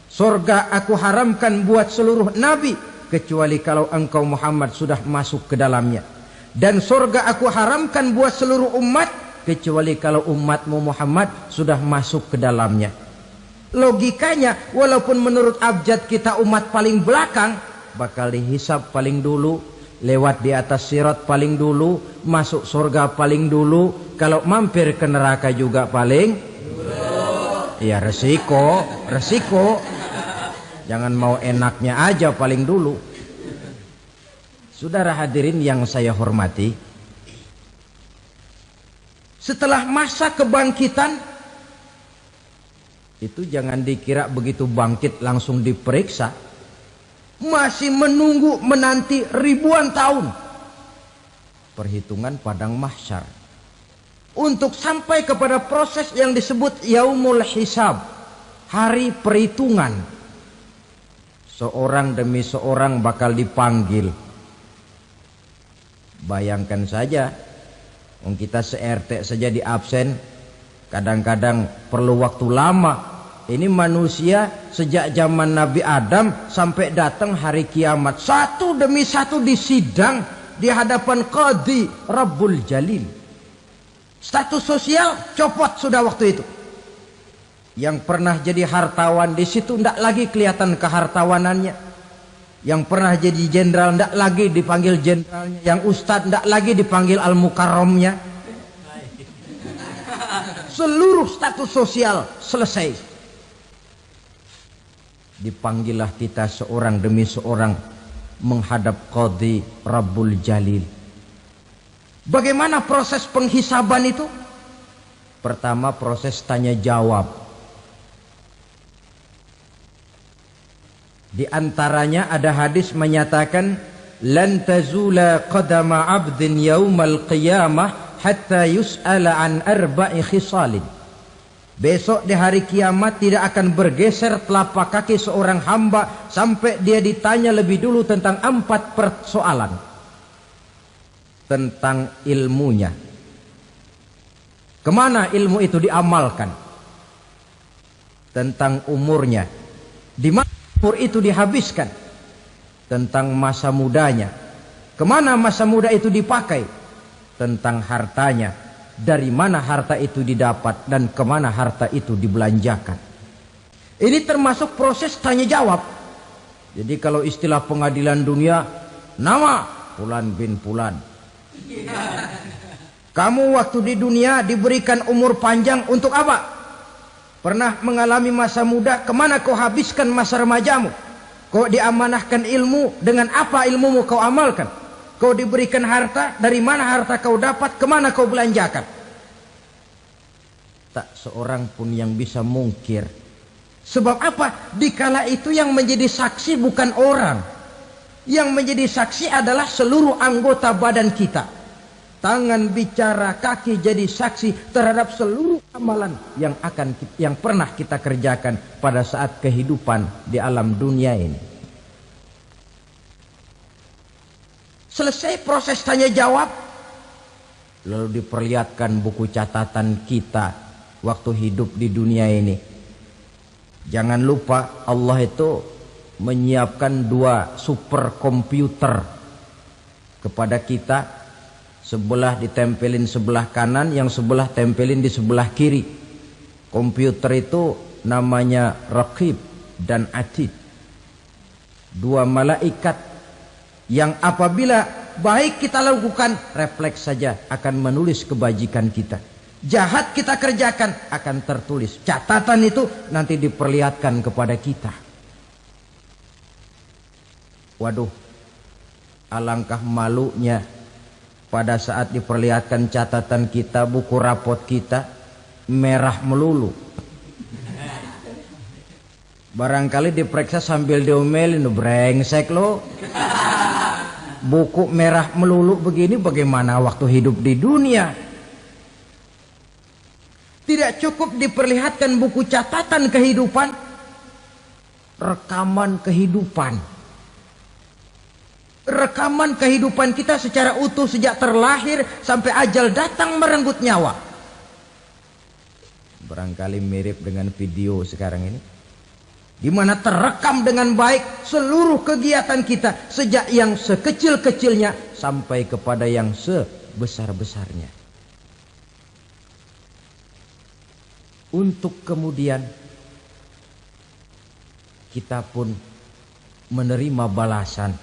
Surga aku haramkan buat seluruh nabi kecuali kalau engkau Muhammad sudah masuk ke dalamnya. Dan surga aku haramkan buat seluruh umat kecuali kalau umatmu Muhammad sudah masuk ke dalamnya. Logikanya, walaupun menurut abjad kita umat paling belakang, bakal dihisap paling dulu, lewat di atas sirat paling dulu, masuk surga paling dulu, kalau mampir ke neraka juga paling dulu. Ya resiko. Jangan mau enaknya aja paling dulu. Saudara hadirin yang saya hormati, setelah masa kebangkitan itu jangan dikira begitu bangkit langsung diperiksa. Masih menunggu menanti ribuan tahun perhitungan padang mahsyar untuk sampai kepada proses yang disebut yaumul hisab, hari perhitungan. Seorang demi seorang bakal dipanggil. Bayangkan saja, kita se-RT saja di absen, kadang-kadang perlu waktu lama. Ini manusia sejak zaman Nabi Adam sampai datang hari kiamat, satu demi satu disidang di hadapan Qadhi Rabbul Jalil. Status sosial copot sudah waktu itu. Yang pernah jadi hartawan di situ tidak lagi kelihatan kehartawanannya. Yang pernah jadi jenderal tidak lagi dipanggil jenderalnya. Yang ustadz tidak lagi dipanggil al-mukarramnya. Seluruh status sosial selesai. Dipanggillah kita seorang demi seorang menghadap Qadhi Rabbul Jalil. Bagaimana proses penghisaban itu? Pertama proses tanya jawab. Di antaranya ada hadis menyatakan, lan tazula qadama 'abdin yaumal qiyamah hatta yus'ala an arba'i khisalin. Besok di hari kiamat tidak akan bergeser telapak kaki seorang hamba sampai dia ditanya lebih dulu tentang 4 persoalan. Tentang ilmunya, Kemana ilmu itu diamalkan? Tentang umurnya. Di mana umur itu dihabiskan? Tentang masa mudanya. Kemana masa muda itu dipakai? Tentang hartanya. Dari mana harta itu didapat dan kemana harta itu dibelanjakan. Ini termasuk proses tanya jawab. Jadi kalau istilah pengadilan dunia, nama Fulan bin Fulan. Kamu waktu di dunia diberikan umur panjang untuk apa? Pernah mengalami masa muda, kemana kau habiskan masa remajamu? Kau diamanahkan ilmu, dengan apa ilmumu kau amalkan? Kau diberikan harta, dari mana harta kau dapat, kemana kau belanjakan? Tak seorang pun yang bisa mungkir. Sebab apa? Dikala itu yang menjadi saksi bukan orang. Yang menjadi saksi adalah seluruh anggota badan kita. Tangan bicara, kaki jadi saksi terhadap seluruh amalan yang pernah kita kerjakan pada saat kehidupan di alam dunia ini. Selesai proses tanya jawab, lalu diperlihatkan buku catatan kita waktu hidup di dunia ini. Jangan lupa Allah itu menyiapkan 2 superkomputer kepada kita. Sebelah ditempelin sebelah kanan, yang sebelah tempelin di sebelah kiri. Komputer itu namanya Raqib dan Atid. 2 malaikat yang apabila baik kita lakukan, refleks saja akan menulis kebajikan kita. Jahat kita kerjakan akan tertulis. Catatan itu nanti diperlihatkan kepada kita. Waduh, alangkah malunya pada saat diperlihatkan catatan kita, buku rapot kita merah melulu. Barangkali diperiksa sambil diomelin, brengsek lo. Buku merah melulu begini bagaimana waktu hidup di dunia? Tidak cukup diperlihatkan buku catatan kehidupan, rekaman kehidupan. Rekaman kehidupan kita secara utuh sejak terlahir sampai ajal datang merenggut nyawa. Barangkali mirip dengan video sekarang ini, di mana terekam dengan baik seluruh kegiatan kita sejak yang sekecil-kecilnya sampai kepada yang sebesar-besarnya. Untuk kemudian kita pun menerima balasan.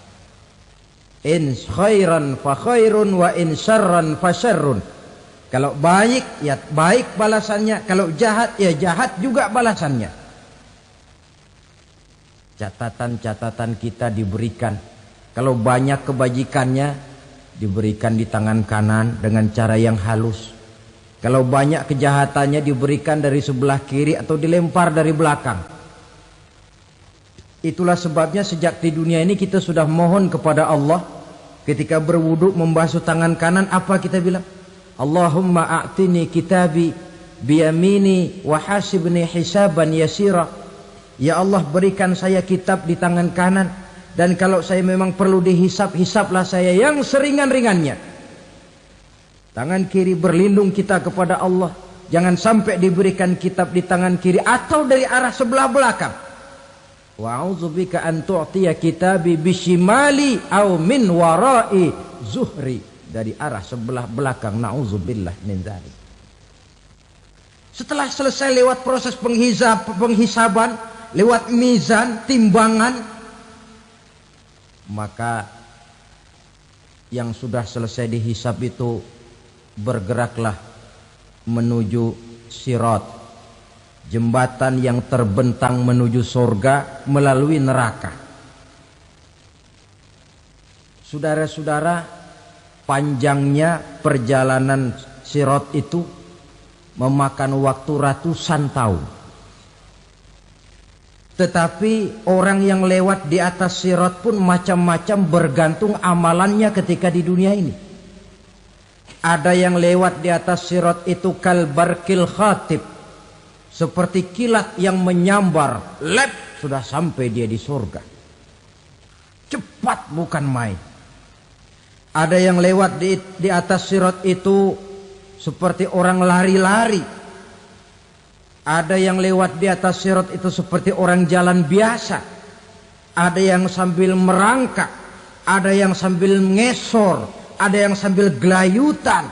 In khairan fa khairun wa in syarran fa syarrun. Kalau baik ya baik balasannya, kalau jahat ya jahat juga balasannya. Catatan-catatan kita diberikan. Kalau banyak kebajikannya diberikan di tangan kanan dengan cara yang halus. Kalau banyak kejahatannya diberikan dari sebelah kiri atau dilempar dari belakang. Itulah sebabnya sejak di dunia ini kita sudah mohon kepada Allah. Ketika berwudu membasuh tangan kanan, apa kita bilang? Allahumma a'tini kitabi biyamini wa hasibni hisaban yasira. Ya Allah, berikan saya kitab di tangan kanan, dan kalau saya memang perlu dihisap, hisaplah saya yang seringan-ringannya. Tangan kiri berlindung kita kepada Allah. Jangan sampai diberikan kitab di tangan kiri atau dari arah sebelah belakang. Wa a'udzubika an tu'tiya kitabi bishimali aw min wara'i zuhri, dari arah sebelah belakang. Na'udzubillah min dzalik. Setelah selesai lewat proses penghisaban, lewat mizan, timbangan, maka yang sudah selesai dihisab itu bergeraklah menuju sirat, jembatan yang terbentang menuju surga melalui neraka. Saudara-saudara, panjangnya perjalanan sirat itu memakan waktu ratusan tahun. Tetapi orang yang lewat di atas sirat pun macam-macam, bergantung amalannya ketika di dunia ini. Ada yang lewat di atas sirat itu kal barkil khatib, seperti kilat yang menyambar, lep, sudah sampai dia di surga. Cepat bukan main. Ada yang lewat di atas sirat itu seperti orang lari-lari. Ada yang lewat di atas sirat itu seperti orang jalan biasa. Ada yang sambil merangkak, ada yang sambil ngesor, ada yang sambil gelayutan,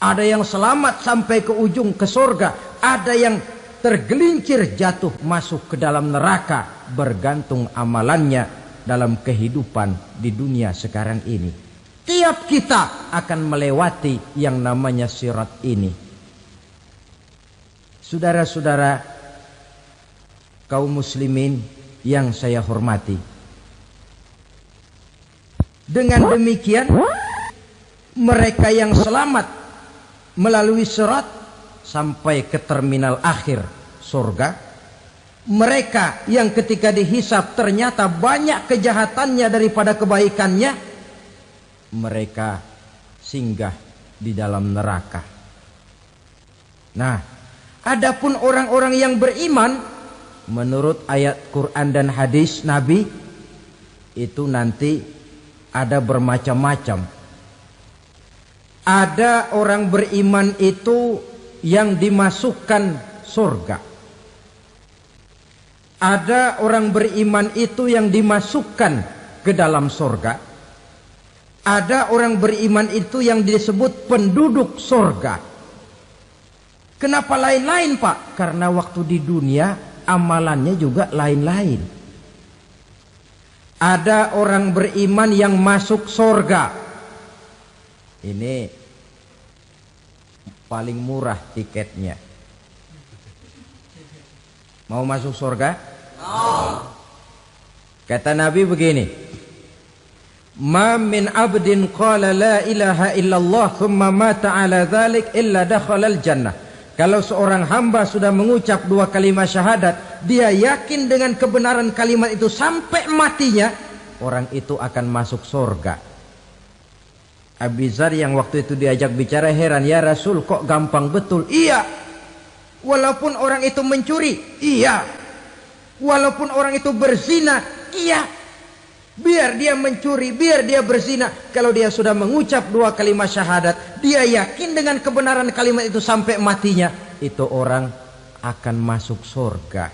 ada yang selamat sampai ke ujung ke surga, ada yang tergelincir jatuh masuk ke dalam neraka, bergantung amalannya dalam kehidupan di dunia sekarang ini. Tiap kita akan melewati yang namanya sirat ini. Saudara-saudara kaum muslimin yang saya hormati, dengan demikian mereka yang selamat melalui sirat sampai ke terminal akhir surga, mereka yang ketika dihisab ternyata banyak kejahatannya daripada kebaikannya, mereka singgah di dalam neraka. Nah, adapun orang-orang yang beriman menurut ayat Quran dan hadis Nabi itu nanti ada bermacam-macam. Ada orang beriman itu yang dimasukkan surga. Ada orang beriman itu yang dimasukkan ke dalam surga. Ada orang beriman itu yang disebut penduduk surga. Kenapa lain-lain, Pak? Karena waktu di dunia amalannya juga lain-lain. Ada orang beriman yang masuk surga. Ini paling murah tiketnya. Mau masuk surga? Kata Nabi begini, ma min abdin qala la ilaha illallah thumma mata ala dhalik illa dakhalal jannah. Kalau seorang hamba sudah mengucap dua kalimat syahadat, dia yakin dengan kebenaran kalimat itu sampai matinya, orang itu akan masuk surga. Abi Dzar yang waktu itu diajak bicara heran, ya Rasul kok gampang betul? Iya. Walaupun orang itu mencuri, iya. Walaupun orang itu berzina, iya. Biar dia mencuri, biar dia berzina, kalau dia sudah mengucap dua kalimat syahadat, dia yakin dengan kebenaran kalimat itu sampai matinya, itu orang akan masuk surga.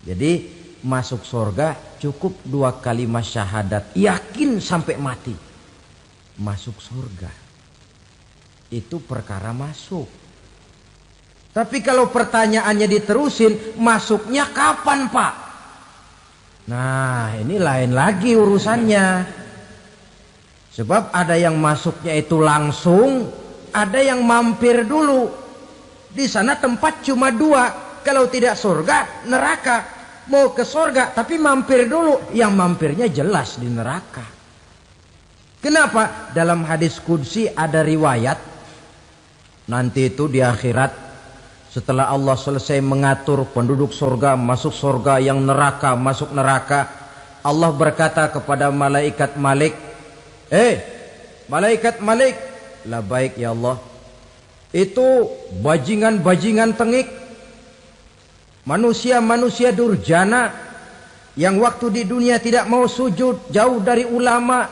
Jadi masuk surga cukup dua kalimat syahadat, yakin sampai mati, masuk surga. Itu perkara masuk. Tapi kalau pertanyaannya diterusin, masuknya kapan, Pak? Nah, ini lain lagi urusannya. Sebab ada yang masuknya itu langsung, ada yang mampir dulu. Di sana tempat cuma dua, kalau tidak surga, neraka. Mau ke surga tapi mampir dulu, yang mampirnya jelas di neraka. Kenapa? Dalam hadis qudsi ada riwayat, nanti itu di akhirat, setelah Allah selesai mengatur penduduk surga masuk surga, yang neraka masuk neraka, Allah berkata kepada malaikat Malik, malaikat Malik, labaik ya Allah. Itu bajingan-bajingan tengik, manusia-manusia durjana yang waktu di dunia tidak mau sujud, jauh dari ulama,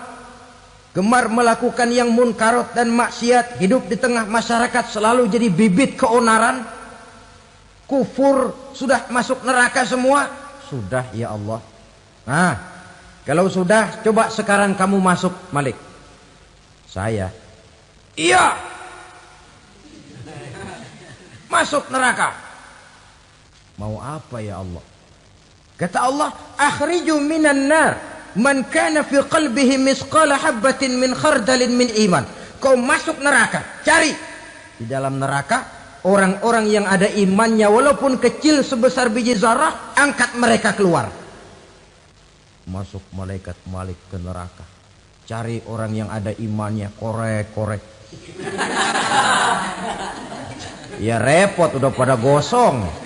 gemar melakukan yang munkarat dan maksiat, hidup di tengah masyarakat selalu jadi bibit keonaran, kufur, sudah masuk neraka semua. Sudah ya Allah. Nah, kalau sudah, coba sekarang kamu masuk, Malik. Saya, iya, masuk neraka. Mau apa ya Allah? Kata Allah, akhriju minan nar man kana fi qalbihi misqala habatin min khardalin min iman. Kau masuk neraka, cari di dalam neraka orang-orang yang ada imannya walaupun kecil sebesar biji zarah, angkat mereka keluar. Masuk malaikat Malik ke neraka, cari orang yang ada imannya, korek-korek. Ya repot, udah pada gosong.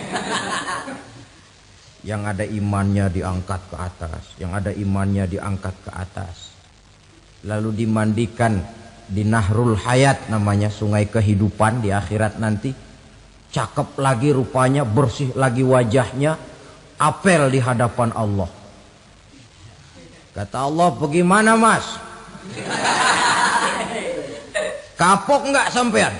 Yang ada imannya diangkat ke atas, yang ada imannya diangkat ke atas, lalu dimandikan di Nahrul Hayat, namanya sungai kehidupan di akhirat nanti. Cakep lagi rupanya, bersih lagi wajahnya, apel di hadapan Allah. Kata Allah, bagaimana mas? Kapok nggak sampean?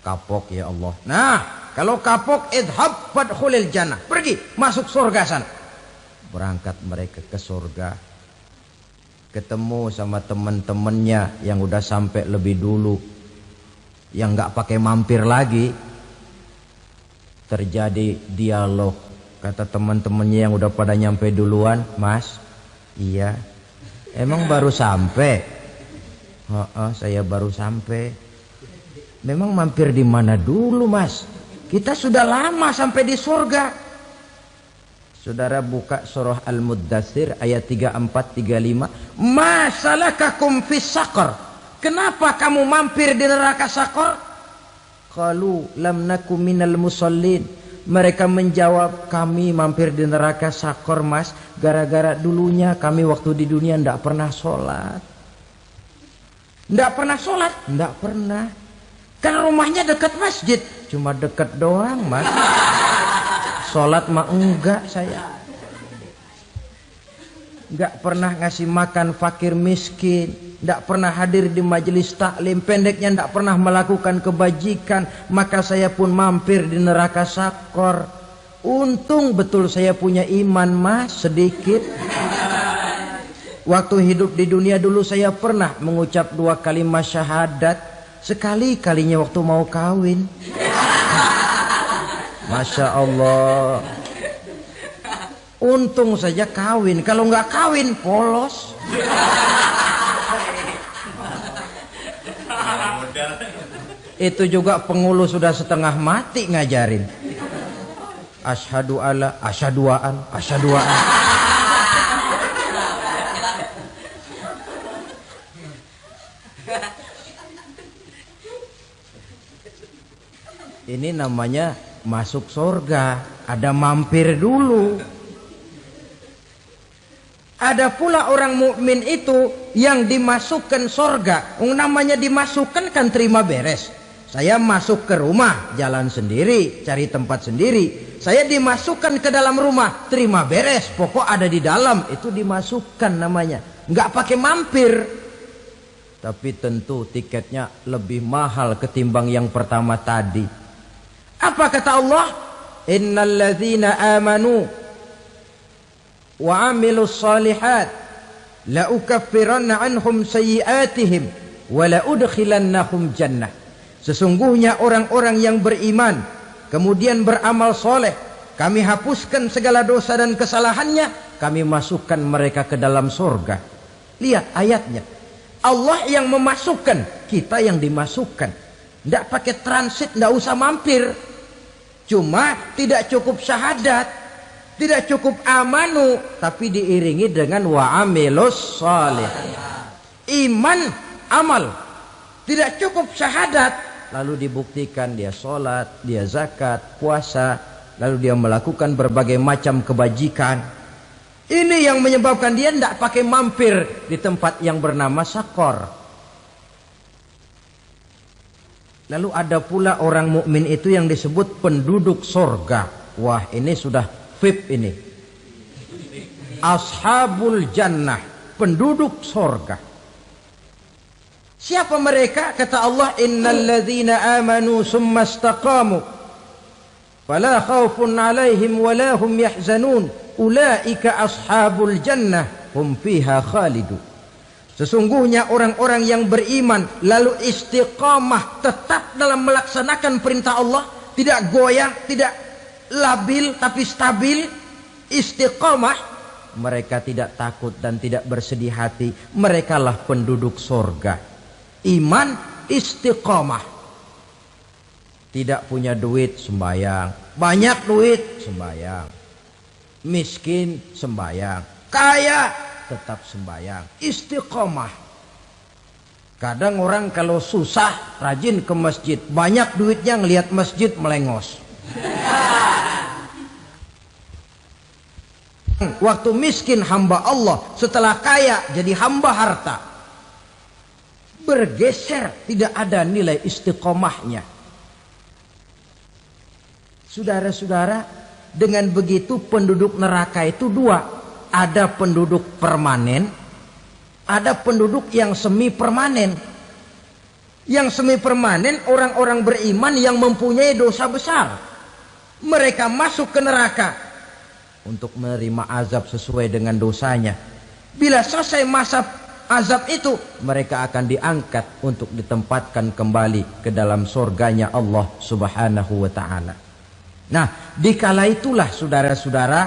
Kapok ya Allah. Nah, kalau kapok, idhab fadkhulil jannah. Pergi, masuk surga sana. Berangkat mereka ke surga. Ketemu sama teman-temannya yang udah sampai lebih dulu. Yang nggak pakai mampir lagi. Terjadi dialog. Kata teman-temannya yang udah pada nyampe duluan, Mas, iya. Emang baru sampai? Saya baru sampai. Memang mampir di mana dulu, Mas? Kita sudah lama sampai di surga. Saudara buka surah Al-Muddatsir ayat 34-35. Ma salakakum fis saqar? Kenapa kamu mampir di neraka Saqar? Qalu lam naku minal musallin. Mereka menjawab, kami mampir di neraka Saqar, Mas, gara-gara dulunya kami waktu di dunia ndak pernah sholat. Nggak pernah sholat? Nggak pernah. Kan rumahnya dekat masjid. Cuma dekat doang, Mas. Sholat mah enggak saya. Nggak pernah ngasih makan fakir miskin. Nggak pernah hadir di majelis taklim. Pendeknya nggak pernah melakukan kebajikan. Maka saya pun mampir di neraka Saqar. Untung betul saya punya iman, Mas, sedikit. Waktu hidup di dunia dulu saya pernah mengucap 2 kalimat syahadat. Sekali-kalinya waktu mau kawin. Masya Allah. Untung saja kawin. Kalau nggak kawin, polos. Itu juga pengulu sudah setengah mati ngajarin. Asyhadu alla, asyaduaan, asyaduaan. Ini namanya masuk surga. Ada mampir dulu. Ada pula orang mukmin itu yang dimasukkan surga. Namanya dimasukkan kan terima beres. Saya masuk ke rumah, jalan sendiri, cari tempat sendiri. Saya dimasukkan ke dalam rumah, terima beres. Pokok ada di dalam, itu dimasukkan namanya. Nggak pakai mampir. Tapi tentu tiketnya lebih mahal ketimbang yang pertama tadi. Apa kata Allah? Innal ladzina amanu wa 'amilus shalihat la ukaffiranna 'anhum sayyi'atihim wa la udkhilannahum jannah. Sesungguhnya orang-orang yang beriman kemudian beramal soleh, kami hapuskan segala dosa dan kesalahannya, kami masukkan mereka ke dalam surga. Lihat ayatnya. Allah yang memasukkan, kita yang dimasukkan. Tidak pakai transit, tidak usah mampir. Cuma tidak cukup syahadat, tidak cukup amanu, tapi diiringi dengan wa'amilus salih. Iman, amal. Tidak cukup syahadat, lalu dibuktikan dia sholat, dia zakat, puasa, lalu dia melakukan berbagai macam kebajikan. Ini yang menyebabkan dia tidak pakai mampir di tempat yang bernama Saqar. Lalu ada pula orang mukmin itu yang disebut penduduk surga. Wah, ini sudah VIP ini. Ashabul jannah, penduduk surga. Siapa mereka? Kata Allah, innal ladzina amanu summa istaqamu fala khaufun 'alaihim wala hum yahzanun ulaika ashabul jannah hum fiha khalidun. Sesungguhnya orang-orang yang beriman lalu istiqamah, tetap dalam melaksanakan perintah Allah, tidak goyang, tidak labil tapi stabil, istiqamah, mereka tidak takut dan tidak bersedih hati. Merekalah penduduk surga. Iman, istiqamah. Tidak punya duit, sembayang. Banyak duit, sembayang. Miskin, sembayang. Kaya, tetap sembahyang. Istiqomah. Kadang orang kalau susah rajin ke masjid, banyak duitnya ngelihat masjid melengos. Waktu miskin hamba Allah, setelah kaya jadi hamba harta. Bergeser, tidak ada nilai istiqomahnya. Saudara-saudara, dengan begitu penduduk neraka itu dua. Ada penduduk permanen, ada penduduk yang semi permanen. Yang semi permanen orang-orang beriman yang mempunyai dosa besar. Mereka masuk ke neraka untuk menerima azab sesuai dengan dosanya. Bila selesai masa azab itu, mereka akan diangkat untuk ditempatkan kembali ke dalam surganya Allah Subhanahu wa ta'ala. Nah, dikala itulah saudara-saudara,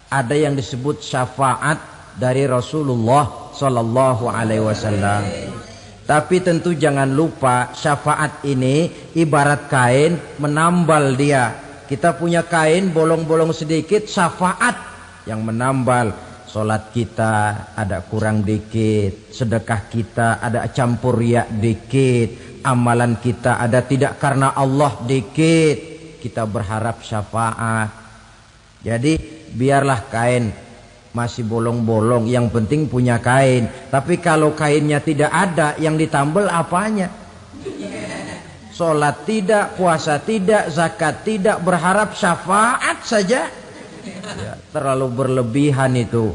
ada yang disebut syafaat dari Rasulullah Sallallahu Alaihi Wasallam. Tapi tentu jangan lupa, syafaat ini ibarat kain menambal dia. Kita punya kain bolong-bolong sedikit, syafaat yang menambal. Solat kita ada kurang dikit, sedekah kita ada campur riak dikit, amalan kita ada tidak karena Allah dikit, kita berharap syafaat. Jadi biarlah kain masih bolong-bolong, yang penting punya kain. Tapi kalau kainnya tidak ada, yang ditambal apanya? Sholat tidak, puasa tidak, zakat tidak, berharap syafaat saja. Ya, terlalu berlebihan itu.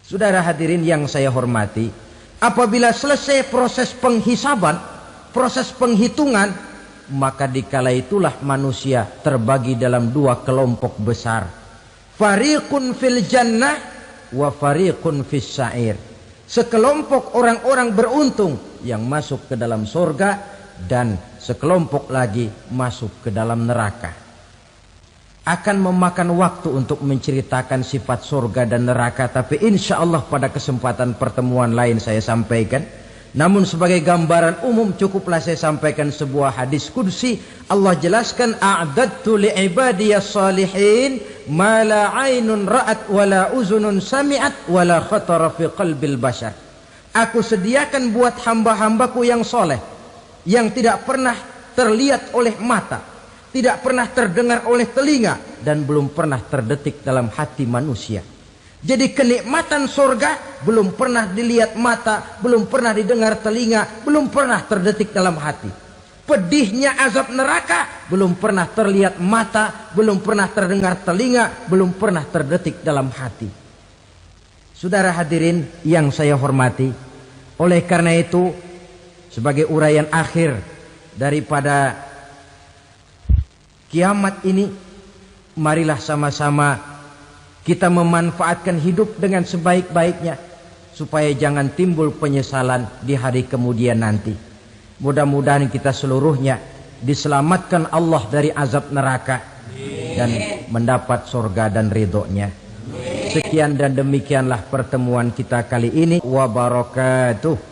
Saudara hadirin yang saya hormati, apabila selesai proses penghisaban, proses penghitungan, maka dikala itulah manusia terbagi dalam dua kelompok besar. Fariqun fil jannah wa fariqun fis sa'ir. Sekelompok orang-orang beruntung yang masuk ke dalam surga, dan sekelompok lagi masuk ke dalam neraka. Akan memakan waktu untuk menceritakan sifat surga dan neraka, tapi insya Allah pada kesempatan pertemuan lain saya sampaikan. Namun sebagai gambaran umum cukuplah saya sampaikan sebuah hadis qudsi. Allah jelaskan, a'dadtu li'ibadiyas salihin ma la 'ainun ra'at wa la uzunun sami'at wa la khatara fi qalbil bashar. Aku sediakan buat hamba-hambaku yang soleh, yang tidak pernah terlihat oleh mata, tidak pernah terdengar oleh telinga, dan belum pernah terdetik dalam hati manusia. Jadi kenikmatan surga belum pernah dilihat mata, belum pernah didengar telinga, belum pernah terdetik dalam hati. Pedihnya azab neraka belum pernah terlihat mata, belum pernah terdengar telinga, belum pernah terdetik dalam hati. Saudara hadirin yang saya hormati, oleh karena itu sebagai uraian akhir daripada kiamat ini, marilah sama-sama kita memanfaatkan hidup dengan sebaik-baiknya, supaya jangan timbul penyesalan di hari kemudian nanti. Mudah-mudahan kita seluruhnya diselamatkan Allah dari azab neraka dan mendapat surga dan ridhonya. Sekian dan demikianlah pertemuan kita kali ini. Wa barakatuh.